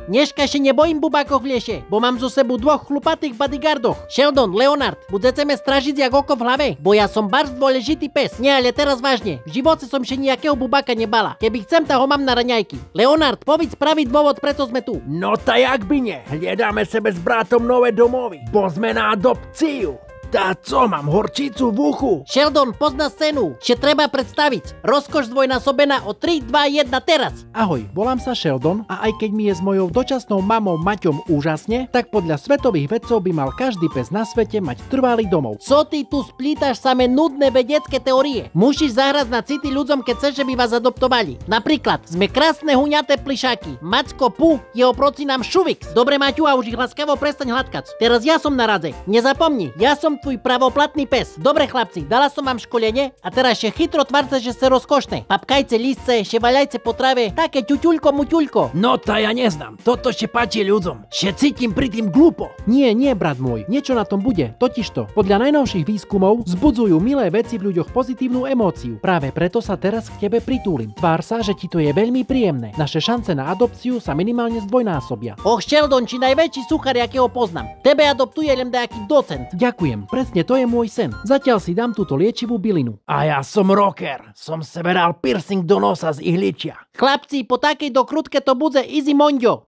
Dneska się nie boím bubákov v lese, bo mám zo sebu dvoch chlupatých bodyguardov. Sheldon, Leonard, budeme stražiť jak oko v hlave, bo ja som bardzo dôležitý pes. Nie, ale teraz vážne, v živote som še nejakého bubáka nebala. Keby chcem, tak ho mám na raňajky. Leonard, povedz pravý dôvod, preto sme tu. No ta jak by nie, hľadáme sebe s bratom nové domovy, bo sme na adopciu. Tá co, mám horčicu v uchu? Sheldon, pozná scénu, že treba predstaviť. Rozkoš zdvojnásobená o 3, 2, 1 teraz. Ahoj, volám sa Sheldon a aj keď mi je s mojou dočasnou mamou Maťom úžasne, tak podľa svetových vedcov by mal každý pes na svete mať trvalý domov. Co ty tu splítaš samé nudné vedecké teórie? Musíš zahrať na city ľuďom, keď chceš, že by vás adoptovali. Napríklad, sme krásne huňaté plišáky. Macko Pu je oproti nám Šuvix. Dobre, Maťu, a už ich láskavo prestaň hladkať. Teraz ja som na radze. Nezapomni, ja som tvoj pravoplatný pes. Dobre, chlapci, dala som vám školenie a teraz še chytro tvárce, že ste rozkošné. Papkajce lístce, ševaľajce po trave, také ťuťuľko muťuľko. No ta ja neznám, toto še páči ľuďom. Še cítim pri tým glupo. Nie, brat môj, niečo na tom bude. Totižto, podľa najnovších výskumov vzbudzujú milé veci v ľuďoch pozitívnu emóciu. Práve preto sa teraz k tebe pritúlim. Tvár sa, že ti to je veľmi príjemné. Naše šance na adopciu sa minimálne zdvojnásobia. Och, Sheldon, či najväčší suchar, jakého poznám. Tebe adoptuje len nejaký docent. Ďakujem, presne to je môj sen. Zatiaľ si dám túto liečivú bylinu. A ja som rocker, som sebe dal piercing do nosa z ihličia. Chlapci, po takej dokrutke to bude easy monďo.